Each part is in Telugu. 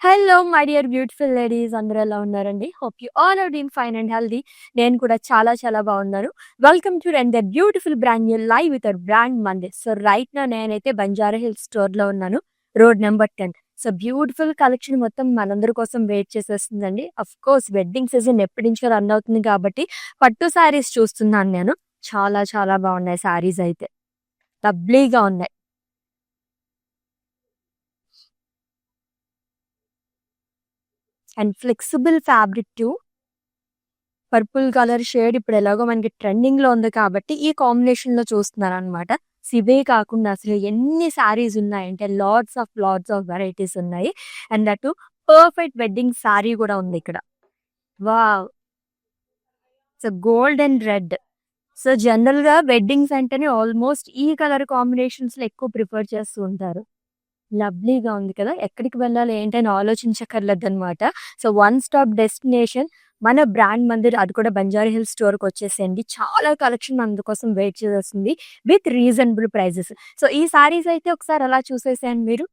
Hello my dear beautiful ladies అందరూ ఎలా ఉన్నారండి? Hope you all are doing fine and healthy. నేను కూడా చాలా చాలా బాగున్నాను. Welcome to the beautiful brand new live with our brand Mandir. So right now నేనైతే బంజారా హిల్స్ స్టోర్‌లో ఉన్నాను. Road number 10. So beautiful collection మొత్తం మనందరి కోసం వెయిట్ చేసేస్తుందండి. ఆఫ్‌కోర్స్ వెడ్డింగ్ సీజన్ ఎప్పటి నుంచో రన్ అవుతుంది కాబట్టి పట్టు శారీస్ చూస్తున్నాను నేను. చాలా చాలా బాగున్నాయి శారీస్ అయితే. లవ్లీగా ఉన్నాయి. And flexible fabric two. Purple colour shade ఇప్పుడు ఎలాగో మనకి ట్రెండింగ్‌లో ఉంది కాబట్టి ఈ కాంబినేషన్‌లో చూస్తున్నాననమాట. ఇవే కాకుండా అసలు ఎన్ని శారీస్ ఉన్నాయంటే లాట్స్ ఆఫ్ వెరైటీస్ ఉన్నాయి. And that two perfect wedding sari కూడా ఉంది ఇక్కడ. Wow! So gold and red. So జనరల్‌గా వెడ్డింగ్స్ అంటేనే ఆల్మోస్ట్ ఈ కలర్ కాంబినేషన్స్‌లో ఎక్కువ ప్రిఫర్ చేస్తూ ఉంటారు. లవ్లీగా ఉంది కదా! ఎక్కడికి వెళ్ళాలి ఏంటని ఆలోచించక్కర్లేదనమాట. సో, వన్ స్టాప్ డెస్టినేషన్ మన బ్రాండ్ మందిర్ అది కూడా బంజారా హిల్స్ స్టోర్‌కొచ్చేసేయండి. చాలా కలెక్షన్ మన కోసం వెయిట్ చేసేస్తుంది విత్ రీజనబుల్ ప్రైజెస్. సో, ఈ సారీస్ అయితే ఒకసారి అలా చూసేసేయండి మీరు.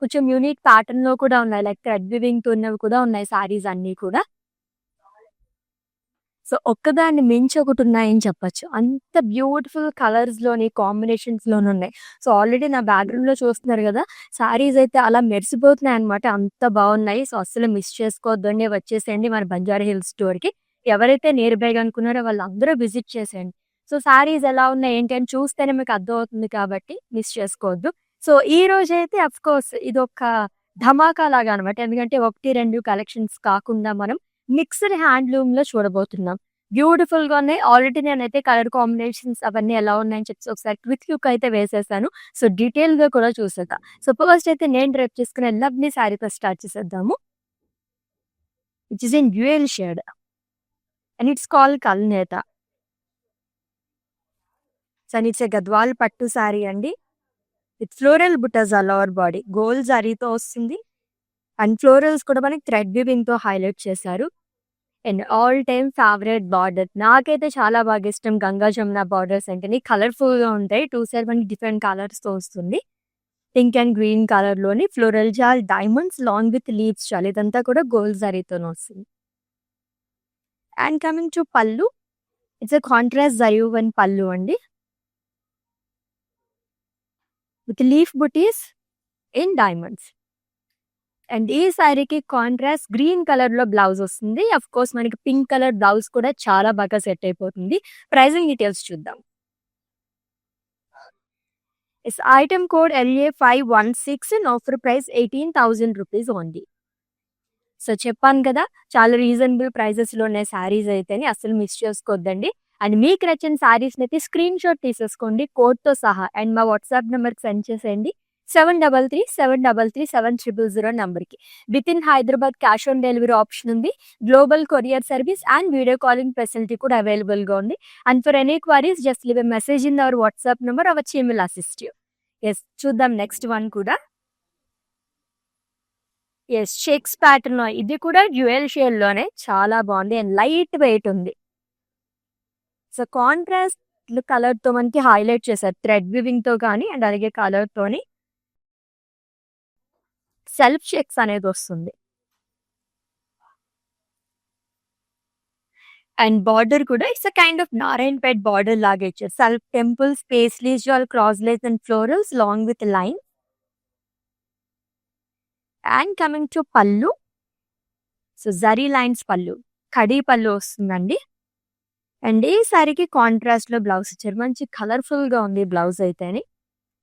కొంచెం యూనిక్ ప్యాటర్న్‌లో కూడా ఉన్నాయి. లైక్ థ్రెడ్ వీవింగ్‌తో ఉన్నవి కూడా ఉన్నాయి సారీస్ అన్నీ కూడా. సో, ఒక్కదాన్ని మించి ఒకటున్నాయని చెప్పొచ్చు. అంత బ్యూటిఫుల్ కలర్స్‌లోని, కాంబినేషన్స్‌లోనున్నాయి. సో, ఆల్రెడీ నా బ్యాక్‌గ్రౌండ్‌లో చూస్తున్నారు గదా! శారీస్ అయితే అలా మెరిసిపోతున్నాయన్నమాట. అంత బావున్నాయి. సో, అస్సలు మిస్ చేసుకోవద్దండి. వచ్చేసేయండి మన బంజారా హిల్స్ స్టోర్‌కి. ఎవరైతే నియర్ బైగా అనుకున్నారో వాళ్ళందరూ విజిట్ చేసేయండి. సో, శారీస్ ఎలా ఉన్నాయి, ఏంటి అని చూస్తేనే మీకు అర్థమవుతుంది కాబట్టి మిస్ చేసుకోవద్దు. సో, ఈ రోజైతే అఫ్‌కోర్స్ ఇదొక ధమాకా లాగా అనమాట. ఎందుకంటే 1, 2 కలెక్షన్స్ కాకుండా మనం మిక్స్డ్ హ్యాండ్లూమ్‌లో చూడబోతున్నాం. బ్యూటిఫుల్‌గా ఉన్నాయి. ఆల్రెడీ నేనైతే కలర్ కాంబినేషన్స్ అవన్నీ ఎలా ఉన్నాయని చెప్పేసి ఒకసారి క్విక్ లుక్ అయితే వేసేసాను. సో, డీటెయిల్‌గా కూడా చూసేద్దాం. సో, ఫస్ట్ అయితే నేను డ్రేప్ చేసుకునే లవ్లీ శారీతో స్టార్ట్ చేసేద్దాము. Which is in dual shade and it's called కల్నేత. So, and it's a Gadwal pattu sari అండి. With floral buttas all over body. Gold జరీతో వస్తుంది. అండ్ ఫ్లోరల్స్ కూడా మనకి థ్రెడ్ వీవింగ్‌తో హైలైట్ చేశారు. And all time favourite border. నాకైతే చాలా బాగా ఇష్టం గంగా జమున బార్డర్స్ అంటేనే కలర్‌ఫుల్‌గా ఉంటాయి. 2 సైడ్ మనకి డిఫరెంట్ కలర్స్‌తో వస్తుంది. పింక్ అండ్ గ్రీన్ కలర్‌లోని floral jaal diamonds long with leaves jaal ఇదంతా కూడా గోల్డ్ జరీతోనే వస్తుంది. And coming to pallu. It's a contrast zari one pallu అండి. With leaf butis in diamonds. And ఈ శారీకి కాంట్రాస్ట్ గ్రీన్ కలర్‌లో బ్లౌజ్ వస్తుంది. ఆఫ్‌కోర్స్ మనకి పింక్ కలర్ బ్లౌజ్ కూడా చాలా బాగా సెట్ అయిపోతుంది. ప్రైజింగ్ డీటెయిల్స్ చూద్దాం. Yes. Item code LA516 and offer price 18,000 rupees only. So, చెప్పాను కదా! చాలా రీజనబుల్ ప్రైజెస్‌లో ఉన్నాయి శారీస్ అయితేని అస్సలు మిస్ చేసుకోవద్దండి. అండ్ మీకు నచ్చిన శారీస్‌నైతే స్క్రీన్‌షాట్ తీసేసుకోండి కోడ్‌తో సహా. అండ్ మా వాట్సాప్ నంబర్‌కి సెండ్ చేసేయండి. 7337337000 నంబర్‌కి. Within Hyderabad cash on delivery option ఉంది. Global courier service and video calling facility కూడా అవైలబుల్‌గా ఉంది. And for any queries just leave a message in our WhatsApp number. Our team will assist you. Yes. చూద్దాం నెక్స్ట్ వన్ కూడా. యెస్. చెక్స్ ప్యాటర్న్‌లో ఇది కూడా డ్యూయల్ షేడ్‌లోనే చాలా బావుంది. అండ్ లైట్ వెయిట్ ఉంది. సో, కాంట్రాస్ట్ కలర్‌తో మనకి హైలైట్ చేశారు. థ్రెడ్ వీవింగ్‌తో కానీ అండ్ అలాగే కలర్‌తోని సెల్ఫ్ చెక్స్ అనేదొస్తుంది. అండ్ బార్డర్ కూడా it's a kind of Narayanpet border లాగా ఇచ్చారు. Self temples, paisleys, jaal cross lines and florals long with line. And coming to pallu. So, zari lines pallu. Kadi పల్లు వస్తుందండి. అండ్ ఈ సారీకి కాంట్రాస్ట్‌లో బ్లౌజ్ ఇచ్చారు. మంచి కలర్‌ఫుల్‌గా ఉంది బ్లౌజ్ అయితేని.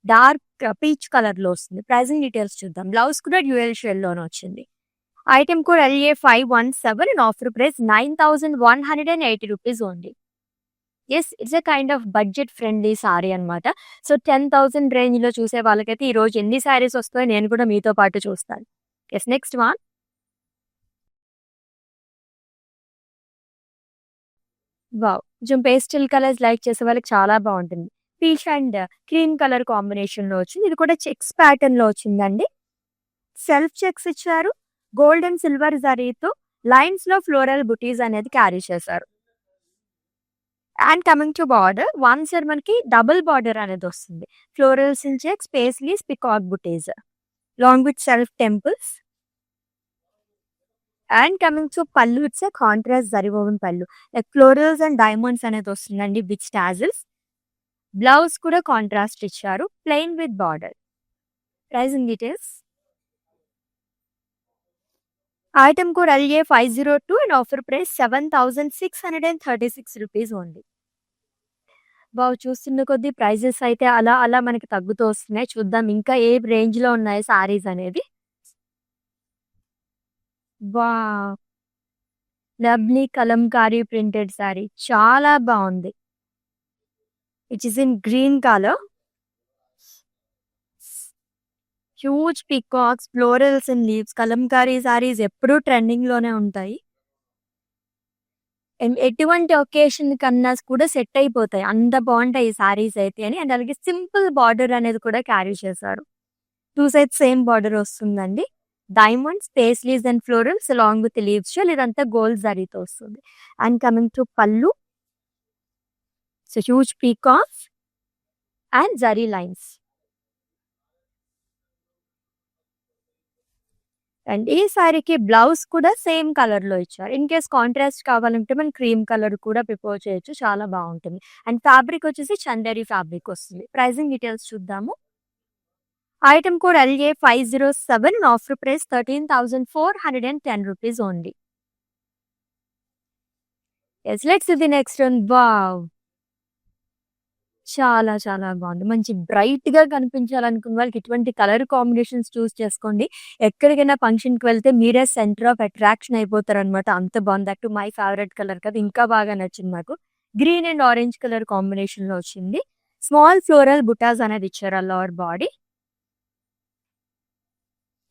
డార్క్ పీచ్ కలర్‌లో వస్తుంది. ప్రైజింగ్ డీటెయిల్స్ చూద్దాం. బ్లౌజ్ కూడా డ్యూయల్ షేడ్‌లోనే వచ్చింది. Item code LA517 and offer price 9,180 rupees only. Yes. It's a kind of budget friendly sorry అనమాట. సో, 10,000 రేంజ్‌లో చూసే వాళ్ళకైతే ఈరోజు ఎన్ని సారీస్ వస్తాయో నేను కూడా మీతో పాటు చూస్తాను. యెస్. Next one. వావ్! కొంచెం పేస్టల్ కలర్స్ లైక్ చేసే వాళ్ళకి చాలా బావుంటుంది. పీచ్ అండ్ క్రీమ్ కలర్ కాంబినేషన్‌లో వచ్చింది. ఇది కూడా చెక్స్ ప్యాటర్న్‌లో వచ్చిందండి. సెల్ఫ్ చెక్స్ ఇచ్చారు. గోల్డ్ అండ్ సిల్వర్ జరీతో లైన్స్‌లో ఫ్లోరల్ బుటీస్ అనేది క్యారీ చేశారు. And coming to border, one side మనకి డబుల్ బార్డర్ అనేది వస్తుంది. Florals in checks, paisleys, peacock butis long with self temples. And coming to pallu, it's contrast zari woven pallu. Like florals and diamonds అనేది వస్తుందండి విత్ టాజిల్స్. బ్లౌజ్ కూడా కాంట్రాస్ట్ ఇచ్చారు, plain with border. Pricing details. Item code LA502 and offer price 7,636 rupees only. Wow! చూస్తున్న కొద్దీ ప్రైజెస్ అయితే అలా అలా మనకి తగ్గుతూ వస్తున్నాయి. చూద్దాం ఇంకా ఏ రేంజ్‌లో ఉన్నాయి సారీస్ అనేది. Wow! Lovely Kalamkari printed sorry చాలా బావుంది. It is in green colour. Huge peacocks, florals and leaves. Kalamkari saris ఎప్పుడూ ట్రెండింగ్‌లోనే ఉంటాయి. అండ్ ఎటువంటి ఒకేషన్ కన్నా కూడా సెట్ అయిపోతాయి. అంత బావుంటాయి ఈ సారీస్ అయితే అని. అండ్ అలాగే సింపుల్ బార్డర్ అనేది కూడా క్యారీ చేశారు. 2 సైడ్స్ సేమ్ బార్డర్ వస్తుందండి. Diamonds, paisleys and florals along with leaves shell ఇదంతా గోల్డ్ జరీతో వస్తుంది. And coming to pallu. So huge peacocks and zari lines. And ఈ సారీకి బ్లౌజ్ కూడా సేమ్ కలర్‌లో ఇచ్చారు. ఇన్ కేస్ కాంట్రాస్ట్ కావాలంటే మనం క్రీమ్ కలర్ కూడా ప్రిఫర్ చేయొచ్చు. చాలా బావుంటుంది. అండ్ ఫ్యాబ్రిక్ వచ్చేసి చందేరి ఫ్యాబ్రిక్ వస్తుంది. ప్రైజింగ్ డీటెయిల్స్ చూద్దాము. Item code LA507 offer price 13,410 rupees only. Yes, let's see the next one. Wow! చాలా చాలా బాగుంది. మంచి బ్రైట్‌గా కనిపించాలనుకున్న వాళ్ళకి ఇటువంటి కలర్ కాంబినేషన్స్ చూస్ చేసుకోండి. ఎక్కడికైనా ఫంక్షన్‌కి వెళ్తే మీరే సెంటర్ ఆఫ్ అట్రాక్షన్ అయిపోతారనమాట. అంత బాగుంది. That to my favourite colour కదా! ఇంకా బాగా నచ్చింది నాకు. గ్రీన్ అండ్ ఆరెంజ్ కలర్ కాంబినేషన్‌లో వచ్చింది. స్మాల్ ఫ్లోరల్ బుటాస్ అనేది ఇచ్చారు ఆల్ ఓవర్ బాడీ.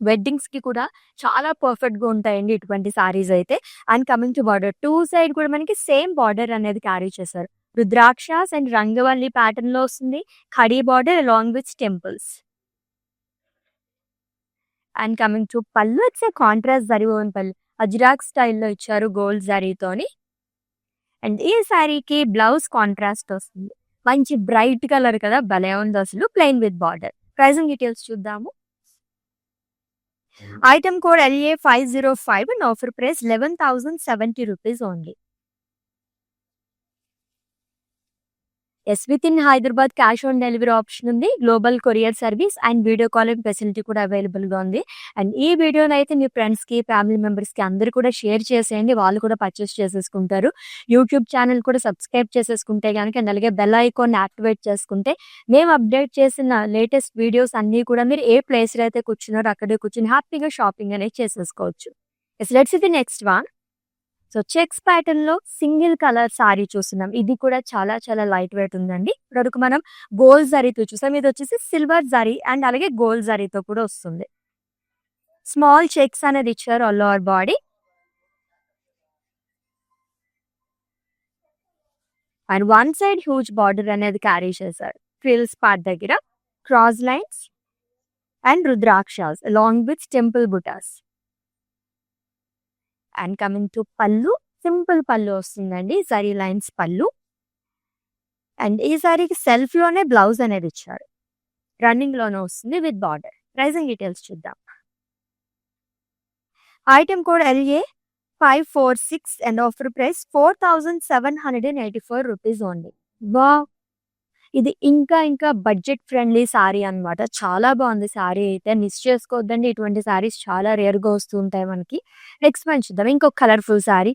వెడ్డింగ్స్‌కి కూడా చాలా పర్ఫెక్ట్‌గా ఉంటాయండి ఇటువంటి సారీస్ అయితే. And coming to border, 2 side కూడా మనకి సేమ్ బార్డర్ అనేది క్యారీ చేశారు. రుద్రాక్షస్ అండ్ రంగవల్లి ప్యాటర్న్‌లో వస్తుంది. Khadi border along with temples. And coming to pallu, it's a contrast zari woven pallu. Ajrakh స్టైల్‌లో ఇచ్చారు గోల్డ్ జరీతోని. అండ్ ఈ సారీకి బ్లౌజ్ కాంట్రాస్ట్ వస్తుంది. మంచి బ్రైట్ కలర్ కదా! భలే ఉంది అసలు. Plain with border. Pricing details చూద్దాము. Item code LA505 and offer price 11,070 rupees only. Yes, with in Hyderabad cash on delivery option ఉంది. Global courier service and video calling facility కూడా అవైలబుల్‌గా ఉంది. అండ్ ఈ వీడియోని అయితే మీ ఫ్రెండ్స్‌కి, ఫ్యామిలీ మెంబర్స్‌కి అందరూ కూడా షేర్ చేసేయండి. వాళ్ళు కూడా పర్చేస్ చేసేసుకుంటారు. యూట్యూబ్ ఛానల్ కూడా సబ్స్క్రైబ్ చేసేసుకుంటే గనక, అండ్ అలాగే బెల్ ఐకాన్ యాక్టివేట్ చేసుకుంటే మేము అప్డేట్ చేసిన లేటెస్ట్ వీడియోస్ అన్నీ కూడా మీరు ఏ ప్లేస్‌లో అయితే కూర్చున్నారో అక్కడే కూర్చొని హ్యాపీగా షాపింగ్ అనేది చేసేసుకోవచ్చు. Yes, let's see the next one. So checks ప్యాటర్న్‌లో సింగిల్ కలర్ సారీ చూస్తున్నాం. ఇది కూడా చాలా చాలా లైట్ వెయిట్ ఉందండి. ఇప్పటివరకు మనం గోల్డ్ జరీతో చూసాం. ఇది వచ్చేసి సిల్వర్ జరీ అండ్ అలాగే గోల్డ్ జరీతో కూడా వస్తుంది. స్మాల్ చెక్స్ అనేది ఇచ్చారు all over body. And one side huge border అనేది క్యారీ చేశారు. ఫ్రిల్స్ పార్ట్ దగ్గర cross lines and rudrakshas along with temple buttas. And coming to pallu, simple pallu వస్తుందండి. జరీ లైన్స్ పళ్ళు. అండ్ ఈ సారీకి సెల్ఫ్ లోనే బ్లౌజ్ అనేది ఇచ్చారు. రన్నింగ్ లోనే వస్తుంది విత్ బార్డర్. ప్రైజింగ్ డీటెయిల్స్ చూద్దాం. Item code LA546 and offer price 4,784 rupees only. Wow! ఇది ఇంకా ఇంకా బడ్జెట్ ఫ్రెండ్లీ సారీ అన్నమాట. చాలా బాగుంది సారీ అయితే. మిస్ చేసుకోవద్దండి. ఇటువంటి సారీస్ చాలా రేర్‌గా వస్తూ ఉంటాయి మనకి. నెక్స్ట్ వన్ చూద్దాం. ఇంకొక కలర్‌ఫుల్ సారీ.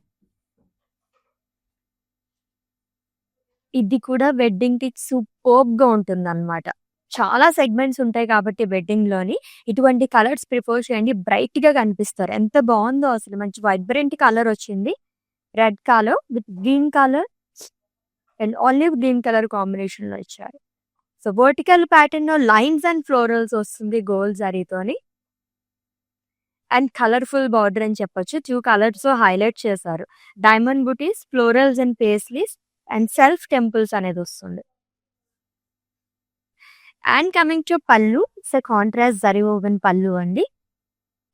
ఇది కూడా వెడ్డింగ్‌కి సూపర్బ్‌గా ఉంటుందన్నమాట. చాలా సెగ్మెంట్స్ ఉంటాయి కాబట్టి వెడ్డింగ్‌లోని ఇటువంటి కలర్స్ ప్రిఫర్ చేయండి. బ్రైట్‌గా కనిపిస్తారు. ఎంత బాగుందో అసలు. మంచి వైబ్రెంట్ కలర్ వచ్చింది. Red colour with green colour and olive green colour కాంబినేషన్‌లో ఇచ్చారు. సో వర్టికల్ ప్యాటర్న్‌లో లైన్స్ అండ్ ఫ్లోరల్స్ వస్తుంది గోల్డ్ జరీతోని. అండ్ కలర్‌ఫుల్ బార్డర్ అని చెప్పొచ్చు. 2 కలర్స్‌తో హైలైట్ చేశారు. Diamond buttis, florals and paisleys and self temples అనేది వస్తుంది. And coming to pallu, it's a contrast zari woven పళ్ళు అండి.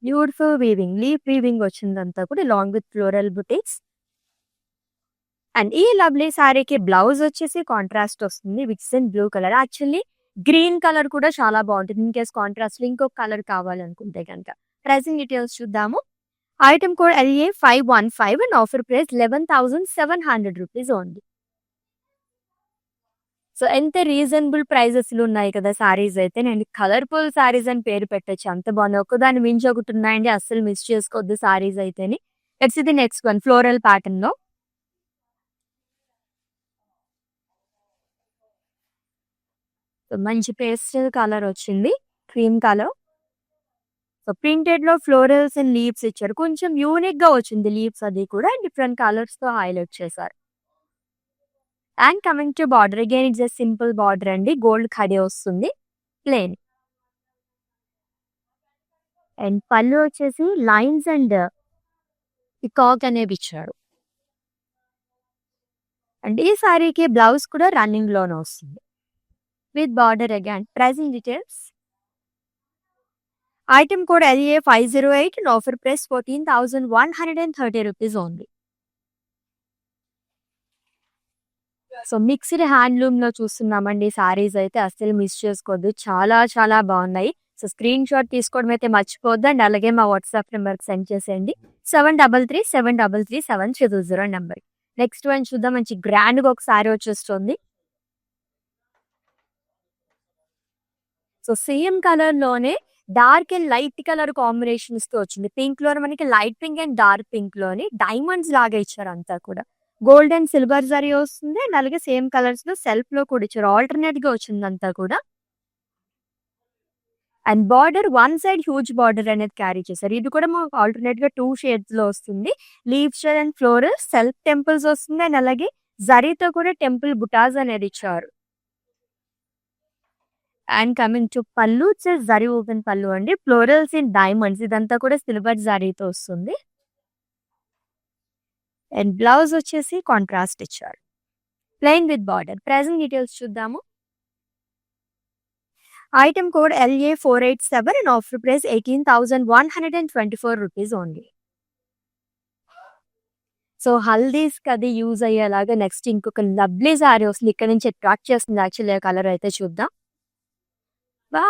బ్యూటిఫుల్ వీవింగ్, లీఫ్ వీవింగ్ వచ్చిందంతా కూడా along with floral buttis. And ఈ లవ్లీ సారీకి బ్లౌజ్ వచ్చేసి కాంట్రాస్ట్ వస్తుంది which in blue colour. Actually green colour కూడా చాలా బాగుంటుంది. ఇన్ కేస్ కాంట్రాస్ట్ లో ఇంకొక కలర్ కావాలనుకుంటే కనుక. ప్రైజింగ్ డీటెయిల్స్ చూద్దాము. Item code LA515 and offer price 11,700 rupees only. So ఎంత రీజనబుల్ ప్రైజెస్‌లో ఉన్నాయి కదా సారీస్ అయితే. నేను కలర్‌ఫుల్ సారీస్ అని పేరు పెట్టొచ్చు. అంత బాగున్నాయి. ఒకదాని మించి ఒకటి ఉన్నాయండి. అస్సలు మిస్ చేసుకోవద్దు సారీస్ అయితేని. Let's see the next one floral ప్యాటర్న్‌లో. సో మంచి పేస్టల్ కలర్ వచ్చింది. Cream colour. సో ప్రింటెడ్‌లో ఫ్లోరల్స్ అండ్ లీవ్స్ ఇచ్చారు. కొంచెం యూనిక్‌గా వచ్చింది లీవ్స్ అది కూడా. డిఫరెంట్ కలర్స్‌తో హైలైట్ చేశారు. And coming to border again it's a simple border అండి. గోల్డ్ ఖడీ వస్తుంది. ప్లెయిన్. అండ్ పళ్ళు వచ్చేసి లైన్స్ అండ్ పికాక్ అనేవి ఇచ్చారు. అండ్ ఈ సారీకి బ్లౌజ్ కూడా రన్నింగ్ లోనే వస్తుంది. With border again. Pricing details. Item code LA508 and offer price 14,130 rupees only. So mixed హ్యాండ్లూమ్‌లో చూస్తున్నామండి సారీస్ అయితే అస్సలు మిస్ చేసుకోవద్దు. చాలా చాలా బాగున్నాయి. సో స్క్రీన్ షాట్ తీసుకోవడం అయితే మర్చిపోవద్దు. అండ్ అలాగే మా వాట్సాప్ నెంబర్‌కి సెండ్ చేసేయండి. 7337337300 నెంబర్. నెక్స్ట్ వన్ చూద్దాం. మంచి గ్రాండ్‌గా ఒక సారీ వచ్చేస్తుంది. సో సేమ్ కలర్‌లోనే డార్క్ అండ్ లైట్ కలర్ కాంబినేషన్స్‌తో వచ్చింది. పింక్‌లోనే మనకి లైట్ పింక్ అండ్ డార్క్ పింక్‌లోని డైమండ్స్ లాగా ఇచ్చారు అంతా కూడా. గోల్డ్ అండ్ సిల్వర్ జరీ వస్తుంది. అండ్ అలాగే సేమ్ కలర్స్‌లో సెల్ఫ్‌లో కూడా ఇచ్చారు. ఆల్టర్‌నేట్‌గా వచ్చిందంతా కూడా. And border one side huge border అనేది క్యారీ చేశారు. ఇది కూడా మాకు ఆల్టర్‌నేట్‌గా 2 షేడ్స్‌లో వస్తుంది. Leaves and floral self temples వస్తుంది. అండ్ అలాగే జరీతో కూడా టెంపుల్ బుటాస్ అనేది ఇచ్చారు. అండ్ కమింగ్ టు పళ్ళు వచ్చేసి జరీ ఓపెన్ పళ్ళు అండి. ఫ్లోరల్స్ ఇన్ డైమండ్స్ ఇదంతా కూడా సిల్వర్ జరీతో వస్తుంది. అండ్ బ్లౌజ్ వచ్చేసి కాంట్రాస్ట్ ఇచ్చారు. Plain with border. Pricing details చూద్దాము. Item code LA487 and offer price 18,124 rupees only. So హల్దీస్‌కి అది యూజ్ అయ్యేలాగా నెక్స్ట్ ఇంకొక లవ్లీ సారీ వస్తుంది. ఇక్కడ నుంచి అట్రాక్ట్ చేస్తుంది యాక్చువల్లీ ఆ కలర్ అయితే చూద్దాం. వా!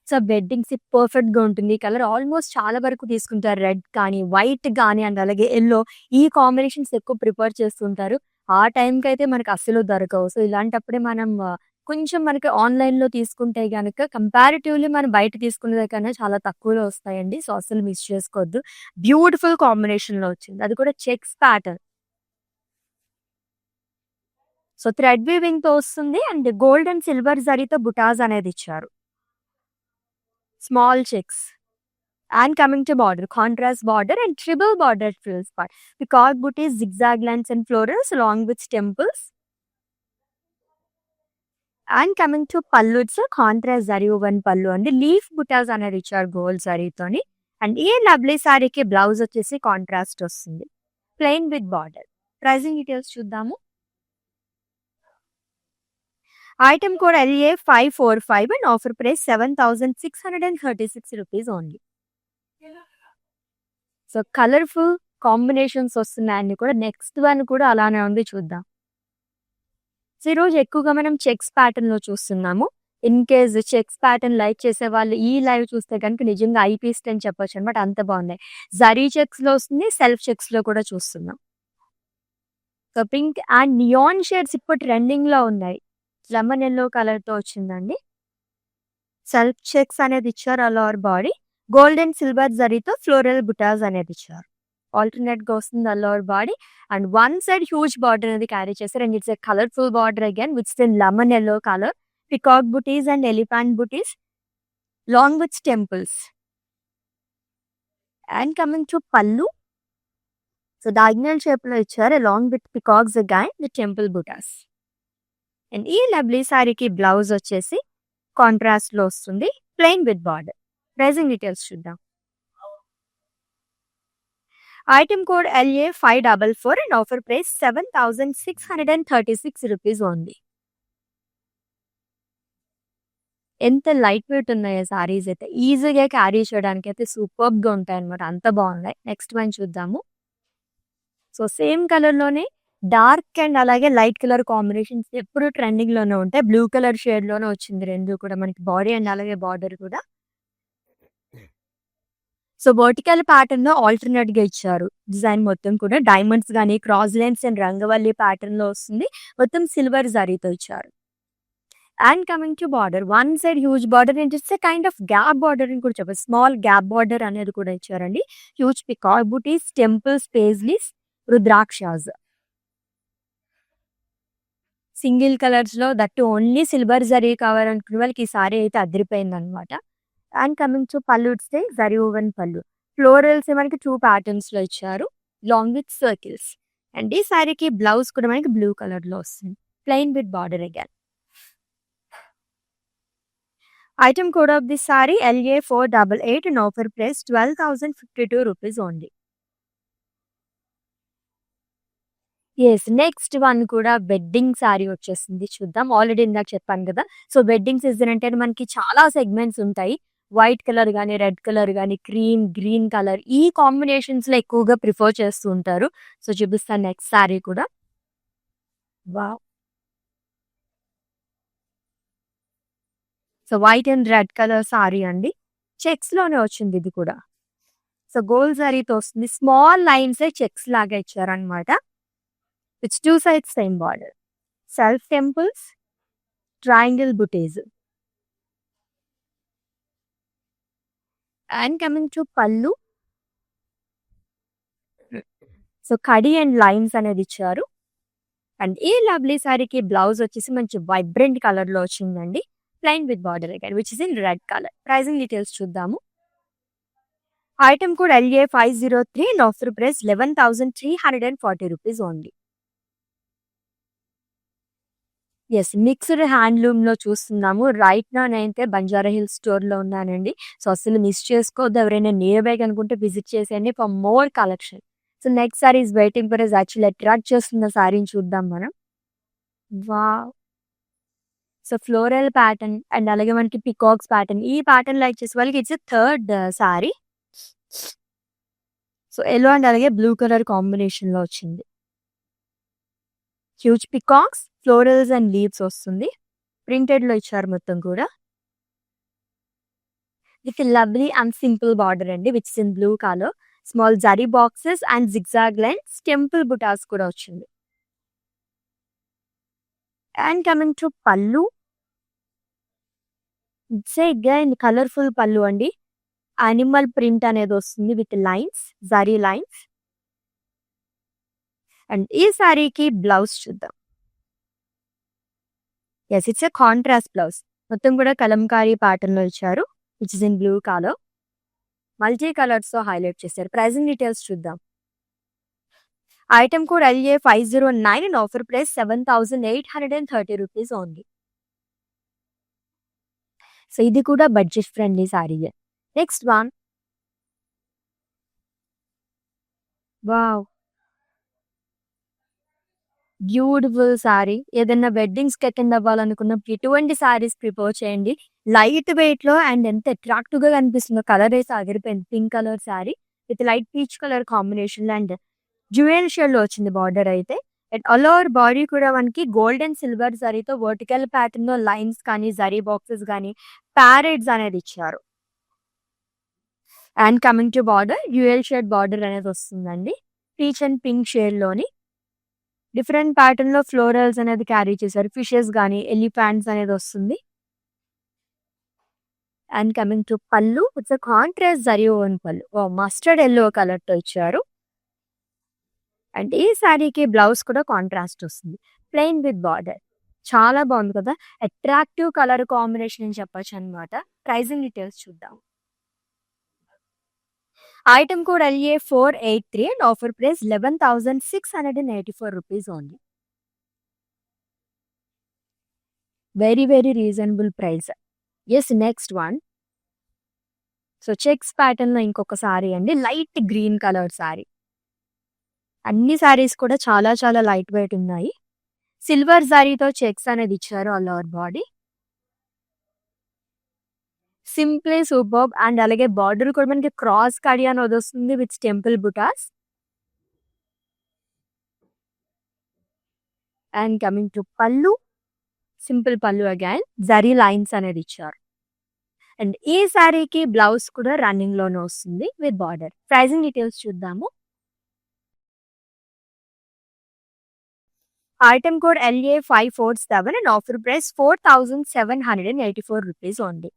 సో వెడ్డింగ్స్‌కి పర్ఫెక్ట్‌గా ఉంటుంది. ఈ కలర్ ఆల్మోస్ట్ చాలా వరకు తీసుకుంటారు. రెడ్ కానీ, వైట్ గానీ అండ్ అలాగే యెల్లో ఈ కాంబినేషన్స్ ఎక్కువ ప్రిఫర్ చేస్తుంటారు. ఆ టైంకైతే మనకు అస్సలు దొరకవు. సో ఇలాంటప్పుడే మనం కొంచెం మనకి ఆన్‌లైన్‌లో తీసుకుంటే గనక కంపారిటివ్‌లీ మనం బయట తీసుకునే కన్నా చాలా తక్కువలో వస్తాయండి. సో అస్సలు మిస్ చేసుకోవద్దు. బ్యూటిఫుల్ కాంబినేషన్‌లో వచ్చింది. అది కూడా చెక్స్ ప్యాటర్న్. సో థ్రెడ్ వీవింగ్‌తో వస్తుంది. అండ్ గోల్డ్ అండ్ సిల్వర్ జరీతో బుటాస్ అనేది ఇచ్చారు. Small checks. And coming to border, contrast border and triple border frills part. Peacock booties, zigzag lines and florals along with temples. And coming to pallu, it's a contrast zari woven pallu and leaf buttas అనేది ఇచ్చారు గోల్డ్ జరీతోని. అండ్ ఈ లవ్లీ సారీకి బ్లౌజ్ వచ్చేసి కాంట్రాస్ట్ వస్తుంది. Plain with border. Pricing details చూద్దాము. Item code LA545 and offer price 7,636 rupees only. So colourful combinations వస్తున్నాయని కూడా నెక్స్ట్ వన్ కూడా అలానే ఉంది చూద్దాం. సో ఈరోజు ఎక్కువగా మనం చెక్స్ ప్యాటర్న్‌లో చూస్తున్నాము. In case checks pattern like చేసే వాళ్ళు ఈ లైవ్ చూస్తే కనుక నిజంగా ఐ పీస్ట్ అని చెప్పొచ్చు అనమాట. అంత బాగున్నాయి. జరీ చెక్స్‌లో వస్తుంది. సెల్ఫ్ చెక్స్‌లో కూడా చూస్తున్నాం. So pink and neon shades ఇప్పుడు ట్రెండింగ్‌లో ఉన్నాయి. లెమన్ యెల్లో కలర్‌తో వచ్చిందండి. సెల్ఫ్ చెక్స్ అనేది ఇచ్చారు all over body. Gold and silver జరీతో ఫ్లోరల్ బుటాస్ అనేది ఇచ్చారు. ఆల్టర్‌నేట్‌గా వస్తుంది all over body. And one side huge border అనేది క్యారీ చేశారు. And it's a colourful border again with in lemon yellow colour. Peacock buties and elephant buties long with temples. And coming to pallu. So diagonal షేప్‌లో ఇచ్చారు along with peacocks again with temple buttas. And ఈ లవ్లీ సారీకి బ్లౌజ్ వచ్చేసి కాంట్రాస్ట్‌లో వస్తుంది. Plain with border. Pricing details చూద్దాం. Item code LA544 and offer price 7,636 rupees only. ఎంత లైట్ వెయిట్ ఉన్నాయో సారీస్ అయితే. ఈజీగా క్యారీ చేయడానికి అయితే సూపర్బ్‌గా ఉంటాయన్నమాట. అంత బాగున్నాయి. నెక్స్ట్ వన్ చూద్దాము. సో సేమ్ కలర్‌లోనే డార్క్ అండ్ అలాగే లైట్ కలర్ కాంబినేషన్స్ ఎప్పుడు ట్రెండింగ్‌లోనే ఉంటాయి. బ్లూ కలర్ షేడ్‌లోనే వచ్చింది 2 కూడా మనకి బాడీ అండ్ అలాగే బార్డర్ కూడా. సో వర్టికల్ ప్యాటర్న్ లో ఆల్టర్నేట్ గా ఇచ్చారు. డిజైన్ మొత్తం కూడా డైమండ్స్ గానీ, cross lines and Rangavalli pattern లో వస్తుంది. మొత్తం సిల్వర్ జరీతో ఇచ్చారు. And coming to border, one side huge border and it's kind of gap border అని కూడా చెప్పారు. స్మాల్ గ్యాప్ బార్డర్ అనేది కూడా ఇచ్చారండి. హ్యూజ్ పికాక్ బూటీస్, టెంపుల్స్, పేజ్లీస్, రుద్రాక్షాస్. సింగిల్ కలర్స్ లో దట్టు ఓన్లీ సిల్వర్ జరీ కావాలనుకునే వాళ్ళకి ఈ సారీ అయితే అదిరిపోయింది అనమాట. అండ్ కమింగ్ టు పళ్ళు ఇస్తే జరీ ఓవెన్ పళ్ళు. ఫ్లోరల్స్ మనకి 2 ప్యాటర్న్స్ లో ఇచ్చారు. Long with circles. అండ్ ఈ సారీకి బ్లౌజ్ కూడా మనకి బ్లూ కలర్ లో వస్తుంది. Plain with border again. Item code of this sorry LA488 and offer price 12,052 rupees only. Yes. Next one కూడా వెడ్డింగ్ సారీ వచ్చేసింది. చూద్దాం. ఆల్రెడీ ఇందాక చెప్పాను కదా! సో, వెడ్డింగ్ సీజన్ అంటే మనకి చాలా సెగ్మెంట్స్ ఉంటాయి. వైట్ కలర్ గాని, రెడ్ కలర్ గాని, క్రీమ్, గ్రీన్ కలర్ ఈ కాంబినేషన్స్‌లో ఎక్కువగా ప్రిఫర్ చేస్తూ ఉంటారు. సో, చూపిస్తాను నెక్స్ట్ సారీ కూడా. Wow! So, white and red colour sorry అండి. చెక్స్‌లోనే వచ్చింది ఇది కూడా. సో, గోల్డ్ జరీతో వస్తుంది. స్మాల్ లైన్సే చెక్స్ లాగా ఇచ్చారనమాట. With 2 sides same border. Self temples, triangle buttis. And coming to pallu. So, kadhi and lines అనేది ఇచ్చారు. అండ్ ఈ లవ్లీ సారీకి బ్లౌజ్ వచ్చేసి మంచి వైబ్రెంట్ కలర్‌లో వచ్చిందండి. Plain with border again which is in red colour. Pricing details చూద్దాము. Item code LA503 and offer price 11,340 rupees only. Yes. Mixed హ్యాండ్లూమ్‌లో చూస్తున్నాము. రైట్ నౌ నేనైతే బంజారా హిల్స్ స్టోర్‌లో ఉన్నానండి. సో, అస్సలు మిస్ చేసుకోవద్దు. ఎవరైనా నియర్ బై కనుకుంటే విజిట్ చేసేయండి for more collection. So, next sari is waiting for us. Actually attract చేస్తున్న సారీని చూద్దాం మనం. Wow! So, floral pattern and అలాగే మనకి పికాక్స్ ప్యాటర్న్. ఈ ప్యాటర్న్ లైక్ చేసే వాళ్ళకి it's third sari. So, yellow and అలాగే బ్లూ కలర్ కాంబినేషన్‌లో వచ్చింది. Huge peacocks, florals and leaves వస్తుంది. ప్రింటెడ్‌లో ఇచ్చారు మొత్తం కూడా. With lovely and simple border అండి which is in blue colour. Small zari boxes and zigzag lines, temple buttas కూడా వచ్చింది. And coming to pallu. It's again colourful pallu అండి. యానిమల్ ప్రింట్ అనేది వస్తుంది with lines, zari lines. And ఈ సారీకి బ్లౌజ్ చూద్దాం. Yes. It's a contrast blouse. మొత్తం కూడా కలంకారీ ప్యాటర్న్‌లో ఇచ్చారు. Which is in blue colour. Multi కలర్స్‌తో హైలైట్ చేశారు. ప్రైజింగ్ డీటెయిల్స్ చూద్దాం. Item code LA509 and offer price 7,830 rupees only. So, ఇది కూడా budget friendly సారీయే. Next one. Wow! Beautiful sorry. ఏదైనా వెడ్డింగ్స్‌కి అటెండ్ అవ్వాలనుకున్నప్పుడు ఇటువంటి సారీస్ ప్రిఫర్ చేయండి. లైట్ వెయిట్‌లో అండ్ ఎంత అట్రాక్టివ్‌గా కనిపిస్తుందో. కలర్ అయితే అదిరిపోయింది. Pink colour sari with light peach colour కాంబినేషన్‌లో అండ్ జ్యువెల్ షేడ్‌లో వచ్చింది బార్డర్ అయితే. అండ్ ఆల్ ఓవర్ బాడీ కూడా మనకి గోల్డ్ అండ్ సిల్వర్ జరీతో వర్టికల్ ప్యాటర్న్‌లో లైన్స్ కానీ, జరీ బాక్సెస్ గానీ, ప్యారెట్స్ అనేది ఇచ్చారు. And coming to border, dual shade border అనేది వస్తుందండి. పీచ్ అండ్ పింక్ షేడ్‌లోని డిఫరెంట్ ప్యాటర్న్‌లో ఫ్లోరల్స్ అనేది క్యారీ చేశారు. ఫిషెస్ గానీ, ఎలిఫాంట్స్ అనేది వస్తుంది. And coming to pallu. It's a contrast zari woven pallu. Mustard yellow కలర్‌తో ఇచ్చారు. అండ్ ఈ సారీకి బ్లౌజ్ కూడా కాంట్రాస్ట్ వస్తుంది. Plain with border. చాలా బాగుంది కదా! అట్రాక్టివ్ కలర్ కాంబినేషన్ అని చెప్పొచ్చనమాట. ప్రైజింగ్ డీటెయిల్స్ చూద్దాం. Item code LA483 and offer price 11,684 rupees only. Very very reasonable price. Yes. Next one. So, checks ప్యాటర్న్‌లో ఇంకొక సారీ అండి. Light green colour sari. అన్ని సారీస్ కూడా చాలా చాలా లైట్ వెయిట్ ఉన్నాయి. సిల్వర్ జరీతో చెక్స్ అనేది ఇచ్చారు all over body. Simply superb. And అలాగే బార్డర్ కూడా మనకి క్రాస్ కడి అనేది వస్తుంది with temple buttas. And coming to pallu. Simple pallu again. Zari lines అనేది ఇచ్చారు. అండ్ ఈ శారీకి బ్లౌజ్ కూడా రన్నింగ్ లోనే వస్తుంది విత్ బార్డర్. ప్రైజింగ్ డీటెయిల్స్ చూద్దాము. Item code LA547 and offer price 4784 rupees only.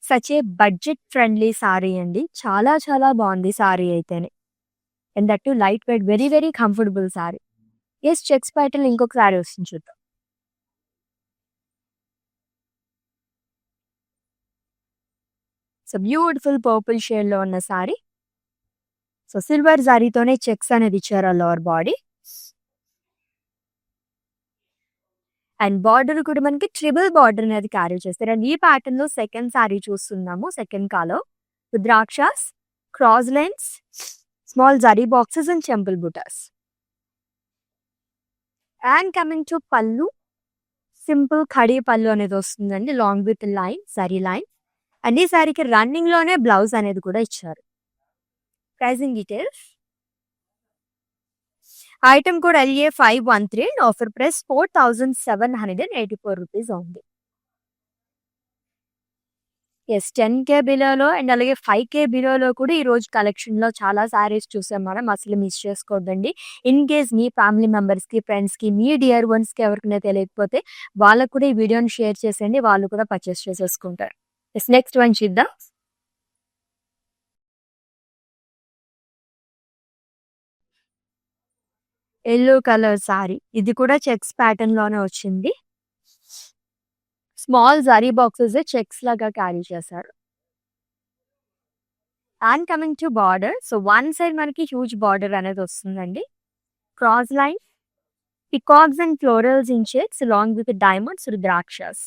Such a budget friendly sari అండి. చాలా చాలా బాగుంది సారీ అయితేనే. And that to light weight, very very comfortable sari. Yes, checks pattern ఇంకొక సారీ వస్తుంది చూద్దాం. సో బ్యూటిఫుల్ పర్పుల్ షేడ్ లో ఉన్న సారీ. సో సిల్వర్ జారీతోనే చెక్స్ అనేది ఇచ్చారు లోవర్ బాడీ. అండ్ బార్డర్ కూడా మనకి ట్రిబుల్ బార్డర్ అనేది క్యారీ చేస్తారు. అండ్ ఈ ప్యాటర్న్ లో సెకండ్ సారీ చూస్తున్నాము. సెకండ్ కాలో ద్రాక్షాస్, cross lines, small zari boxes and temple buttas. And coming to pallu, simple khadi pallu అనేది వస్తుందండి, long with line, zari line. And ఈ సారీకి రన్నింగ్ లోనే బ్లౌజ్ అనేది కూడా ఇచ్చారు. Pricing details. Item code LA513 and offer price 4784 rupees ఉంది. ఎస్, 10K బిలోలో అండ్ అలాగే 5K బిలోలో కూడా ఈ రోజు కలెక్షన్ లో చాలా సారీస్ చూసాం మనం. అసలు మిస్ చేసుకోవద్దండి. ఇన్ కేస్ మీ ఫ్యామిలీ మెంబర్స్ కి, ఫ్రెండ్స్ కి, మీ డియర్ వన్స్ కి ఎవరికైనా తెలియకపోతే వాళ్ళకు కూడా ఈ వీడియోని షేర్ చేసేయండి, వాళ్ళు కూడా పర్చేస్ చేసేసుకుంటారు. ఎస్, నెక్స్ట్ వన్ చూద్దాం. ఎల్లో కలర్ సారీ, ఇది కూడా చెక్స్ ప్యాటర్న్ లోనే వచ్చింది. స్మాల్ జరీ బాక్సెస్ చెక్స్ లాగా క్యారీ చేశారు. And coming to border, so one side మనకి హ్యూజ్ బార్డర్ అనేది వస్తుందండి. Cross line, peacocks and florals in checks along with diamonds, రుద్రాక్షస్.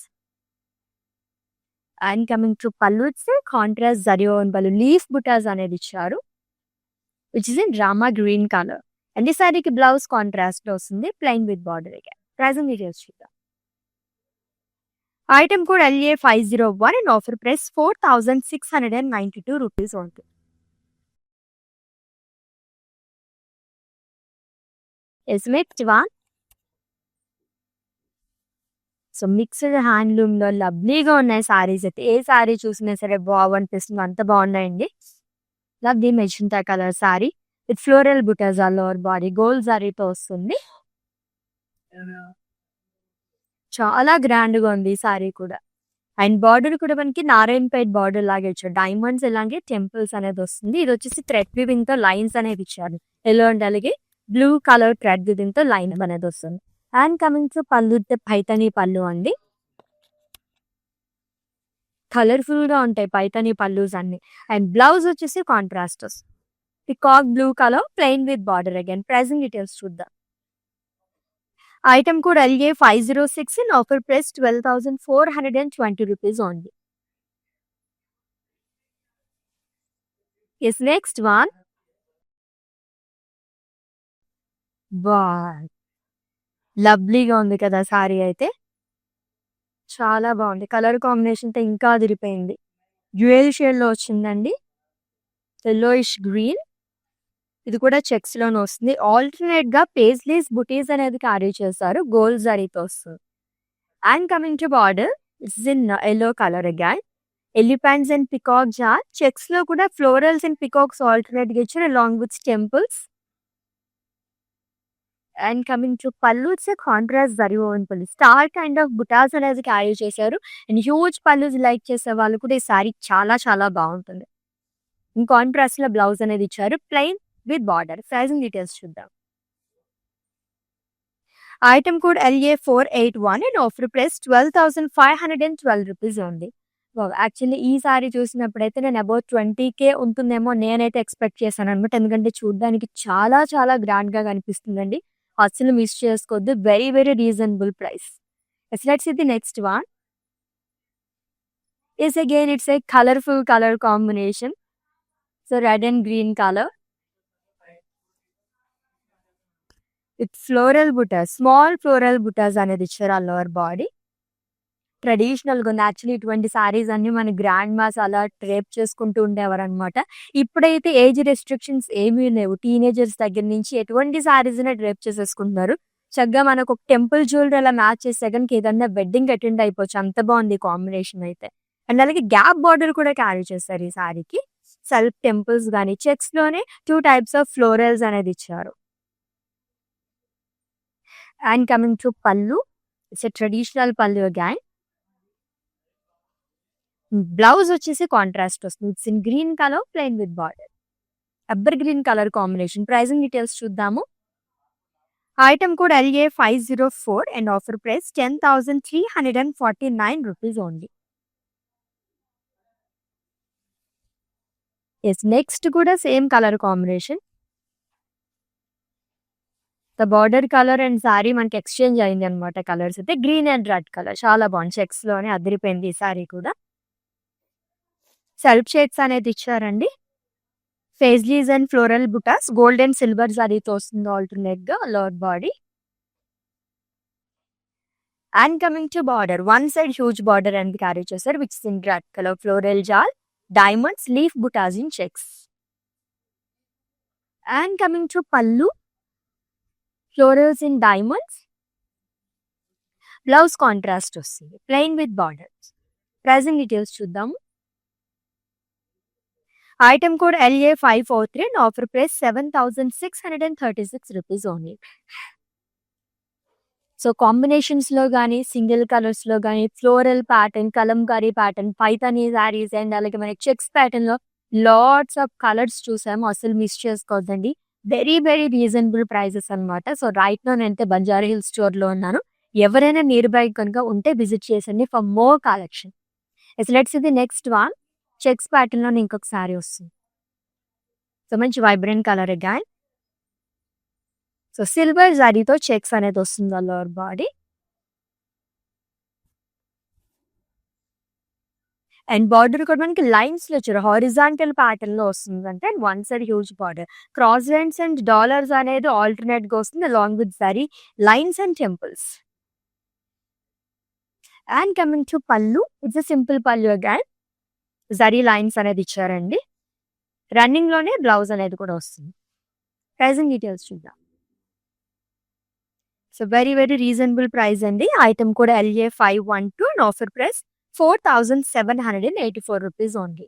And coming to pallu, it's contrast zari woven పళ్ళు, లీఫ్ బుటాస్ అనేది ఇచ్చారు, which is in drama green colour. And ఈ సారీకి బ్లౌజ్ కాంట్రాస్ట్ లో వస్తుంది, plain with border. Pricing details చూద్దాం. Item code LA501 and offer price 4692 rupees ఉంటుంది. Next one. So mixed handloom లో లవ్లీగా ఉన్నాయి సారీస్ అయితే. ఏ సారీ చూసినా సరే బాగుంటుంది, అంత బాగున్నాయండి. Love the magenta colour sari with floral buttas lower body, gold సారీతో వస్తుంది. చాలా గ్రాండ్ గా ఉంది ఈ సారీ కూడా. అండ్ బార్డర్ కూడా మనకి నారాయణపేట్ బార్డర్ లాగా ఇచ్చారు, డైమండ్స్ అలాగే టెంపుల్స్ అనేది వస్తుంది. ఇది వచ్చేసి థ్రెడ్ వివింగ్ తో లైన్స్ అనేది ఇచ్చారు, ఎల్లో అండ్ అలాగే బ్లూ కలర్ థ్రెడ్ వివింగ్ తో లైన్ అనేది వస్తుంది. అండ్ కమింగ్ టు పళ్ళు, పైతని పళ్ళు అండి. కలర్ఫుల్ గా ఉంటాయి పైతని పళ్ళుస్ అన్ని. అండ్ బ్లౌజ్ వచ్చేసి కాంట్రాస్ట్ వస్తుంది, peacock blue colour, plain with border. Again pricing details చూద్దాం. Item code LA506 and offer price 12,420 rupees only. Yes, next one. లవ్లీగా ఉంది కదా సారీ అయితే, చాలా బాగుంది. కలర్ కాంబినేషన్ తో ఇంకా అదిరిపోయింది. డ్యూయల్ షేడ్ లో వచ్చిందండి, ఎల్లోయిష్ గ్రీన్. ఇది కూడా చెక్స్ లోనే వస్తుంది. ఆల్టర్నేట్ గా పేస్లీస్ బుటీస్ అనేది క్యారీ చేస్తారు, గోల్డ్ జరీతో వస్తుంది. And coming to border, it's in yellow colour again. Elephants and peacock జార్, చెక్స్ లో కూడా ఫ్లోరల్స్ అండ్ పికాక్స్ ఆల్టర్నేట్ గా ఇచ్చారు along with temples. And coming to pallu, it's contrast zari woven pallu, star kind of butas అనేది క్యారీ చేశారు. అండ్ హ్యూజ్ పళ్ళు లైక్ చేసే వాళ్ళు కూడా ఈ సారీ చాలా చాలా బాగుంటుంది. ఇన్ కాంట్రాస్ట్ లో బ్లౌజ్ అనేది ఇచ్చారు, plain with border. Pricing details చూద్దాం. Item code LA481 and offer price 12,512 rupees ఉంది. యాక్చువల్లీ ఈ సారీ చూసినప్పుడైతే నేను అబౌట్ 20K ఉంటుందేమో నేనైతే ఎక్స్పెక్ట్ చేశాను అనమాట. ఎందుకంటే చూడడానికి చాలా చాలా గ్రాండ్ గా కనిపిస్తుందండి. అసలు మిస్ చేసుకోవద్దు, very very reasonable price. Let's see the next one. Is again it's a colourful colour combination. So red and green colour with floral buttas, small floral బుటాస్ అనేది ఇచ్చారు ఆ లోవర్ బాడీ. ట్రెడిషనల్ గా ఉంది. యాక్చువల్లీ ఇటువంటి సారీస్ అన్ని మన గ్రాండ్ మాస్ అలా ట్రేప్ చేసుకుంటూ ఉండేవారు అనమాట. ఇప్పుడైతే ఏజ్ రెస్ట్రిక్షన్స్ ఏమీ లేవు, టీనేజర్స్ దగ్గర నుంచి ఎటువంటి సారీస్ డ్రేప్ చేసేసుకుంటున్నారు. చక్కగా మనకు ఒక టెంపుల్ జ్యువెలరీ అలా మ్యాచ్ చేస్తే కనుక ఏదన్నా వెడ్డింగ్ అటెండ్ అయిపోవచ్చు, అంత బాగుంది కాంబినేషన్ అయితే. అండ్ అలాగే గ్యాప్ బార్డర్ కూడా క్యారీ చేస్తారు ఈ సారీకి. సెల్ఫ్ టెంపుల్స్ గాని, చెక్స్‌లోనే 2 టైప్స్ ఆఫ్ ఫ్లోరల్స్ అనేది ఇచ్చారు. And coming to pallu. It's a traditional pallu again. Blouse వచ్చేసి కాంట్రాస్ట్ వస్తుంది. It's in green colour plain with border. ఎబ్బర్ green colour combination. Pricing details చూద్దాము. Item code LA504 and offer price 10,349 rupees only. Yes, next కూడా same colour combination. The border colour and sari మనకి ఎక్స్చేంజ్ అయింది అనమాట. కలర్స్ అయితే గ్రీన్ అండ్ రెడ్ కలర్ చాలా బాగుంది. చెక్స్ లోనే అదిరిపోయింది ఈ సారీ కూడా. సెల్ఫ్ షేడ్స్ అనేది ఇచ్చారండి. Paisleys and floral buttas gold and silver జరీతో వస్తుంది ఆల్టర్నేట్ గా lower body. And coming to border, one side huge border అనేది క్యారీ చేశారు which in red colour floral jaal, diamonds, leaf buttas in checks. And coming to pallu, florals in diamonds, blouse contrast వస్తుంది plain with borders. Pricing details చూద్దాం. Item code LA543 and offer price 7,636 rupees only. So combinations లో కానీ, సింగిల్ కలర్స్ లో కానీ, floral pattern, Kalamkari pattern, Paithani saris and అలాగే మనకి చెక్స్ ప్యాటర్న్ లో లాట్స్ ఆఫ్ కలర్స్ చూసాము. అసలు మిస్ చేసుకోవద్దండి. వెరీ వెరీ రీజనబుల్ ప్రైజెస్ అనమాట. సో రైట్ నో నేనైతే బంజారా హిల్ స్టోర్ లో ఉన్నాను. ఎవరైనా నియర్ బై కనుక ఉంటే విజిట్ చేసండి for more collection. Let's see the next one. Checks pattern లో ఇంకొక శారీ వస్తుంది. సో మంచి vibrant colour again. So silver జరీతో చెక్స్ అనేది వస్తుంది లోవర్ బాడీ. అండ్ బార్డర్ కూడా మనకి లైన్స్ లో వచ్చారు. హారిజాంటల్ ప్యాటర్న్ లో వస్తుంది అంటే one side huge border. Cross lines and dollars అనేది ఆల్టర్నేట్ గా వస్తుంది along with zari lines and temples. And coming to pallu, it's simple pallu again. Zari lines అనేది ఇచ్చారండి. రన్నింగ్ లోనే బ్లౌజ్ అనేది కూడా వస్తుంది. ప్రైజింగ్ డీటెయిల్స్ చూద్దాం. So very very reasonable price అండి. ఐటమ్ కూడా LA512 and offer price 4,784 rupees only.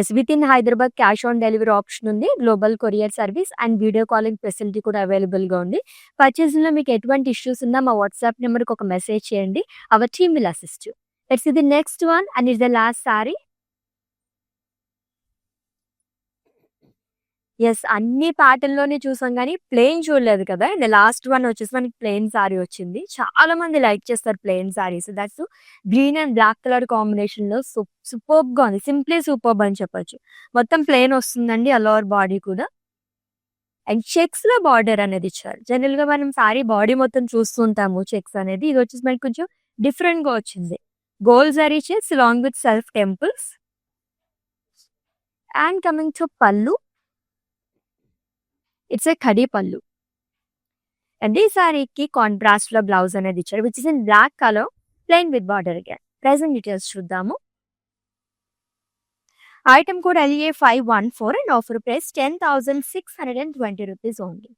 Yes, with in Hyderabad cash on delivery option ఉంది. Global courier service and video calling facility కూడా అవైలబుల్ గా ఉంది. పర్చేసింగ్ లో మీకు ఎటువంటి ఇష్యూస్ ఉన్నా మా వాట్సాప్ నెంబర్కి ఒక మెసేజ్ చేయండి. Our team will assist you. Let's see the next one and it's the last sari. Yes, అన్ని ప్యాటర్న్ లోనే చూసాం కానీ ప్లెయిన్ చూడలేదు కదా. అండ్ లాస్ట్ వన్ వచ్చేసి మనకి ప్లెయిన్ సారీ వచ్చింది. చాలా మంది లైక్ చేస్తారు plain saris. That's green and black colour combination లో సూపర్బ్ గా ఉంది. సింప్లీ సూపర్బ్ అని చెప్పొచ్చు. మొత్తం ప్లెయిన్ వస్తుందండి లోవర్ బాడీ కూడా. అండ్ చెక్స్ లో బార్డర్ అనేది ఇచ్చారు. జనరల్ గా మనం సారీ బాడీ మొత్తం చూస్తుంటాము చెక్స్ అనేది. ఇది వచ్చేసి మనకి కొంచెం డిఫరెంట్ గా వచ్చింది. Gold zari checks along with self temples. And coming to pallu, it's a khadi pallu. And ఈ సారీకి కాంట్రాస్ట్ లో బ్లౌజ్ అనేది ఇచ్చారు which is in black colour plain with border again. Pricing details చూద్దాము. Item code LA514 and offer price 10,620 rupees only.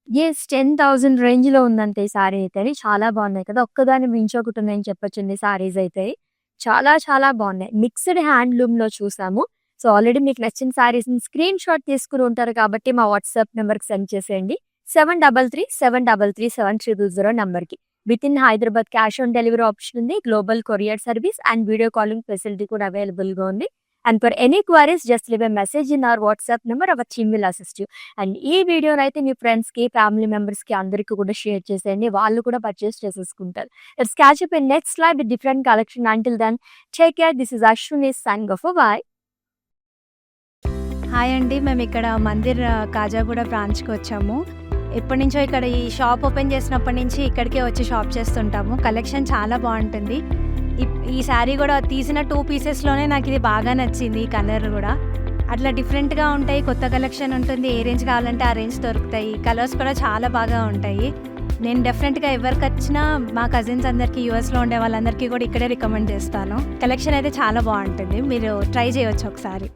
Yes, 10,000 range లో ఉందంటే ఈ సారీ అయితే. చాలా బాగున్నాయి కదా. ఒక్కదాన్ని మించి ఒకటి ఉన్నాయని చెప్పొచ్చండి సారీస్ అయితే. చాలా చాలా బాగున్నాయి. మిక్స్డ్ హ్యాండ్లూమ్ లో చూసాము. సో ఆల్రెడీ మీకు నచ్చిన సారీస్ స్క్రీన్ షాట్ తీసుకుని ఉంటారు కాబట్టి మా వాట్సాప్ నెంబర్కి సెండ్ చేసేయండి. 7337337300 నెంబర్కి. With in Hyderabad cash on delivery option ఉంది. Global courier service and video calling facility కూడా అవైలబుల్ గా ఉంది. And for any queries just leave a message in our WhatsApp number. Our team will assist you. And ఈ వీడియోని అయితే మీ ఫ్రెండ్స్ కి, ఫ్యామిలీ మెంబర్స్ కి అందరికీ కూడా షేర్ చేసేయండి. వాళ్ళు కూడా పర్చేస్ చేసేసుకుంటారు. Let's catch up in next live with different collection. Until then take care. This is Ashwini signing off. By. Hi అండి, మేము ఇక్కడ మందిర్ కాజాగూడ బ్రాంచ్కి వచ్చాము. ఎప్పటి నుంచో ఇక్కడ ఈ షాప్ ఓపెన్ చేసినప్పటి నుంచి ఇక్కడికే వచ్చి షాప్ చేస్తుంటాము. కలెక్షన్ చాలా బాగుంటుంది. ఈ శారీ కూడా తీసిన 2 పీసెస్లోనే నాకు ఇది బాగా నచ్చింది. ఈ కలర్ కూడా అట్లా డిఫరెంట్గా ఉంటాయి. కొత్త కలెక్షన్ ఉంటుంది. ఏ రేంజ్ కావాలంటే ఆ రేంజ్ దొరుకుతాయి. కలర్స్ కూడా చాలా బాగా ఉంటాయి. నేను డెఫినెట్గా ఎవరికి వచ్చినా మా కజిన్స్ అందరికీ, యూఎస్లో ఉండే వాళ్ళందరికీ కూడా ఇక్కడే రికమెండ్ చేస్తాను. కలెక్షన్ అయితే చాలా బాగుంటుంది. మీరు ట్రై చేయవచ్చు ఒకసారి.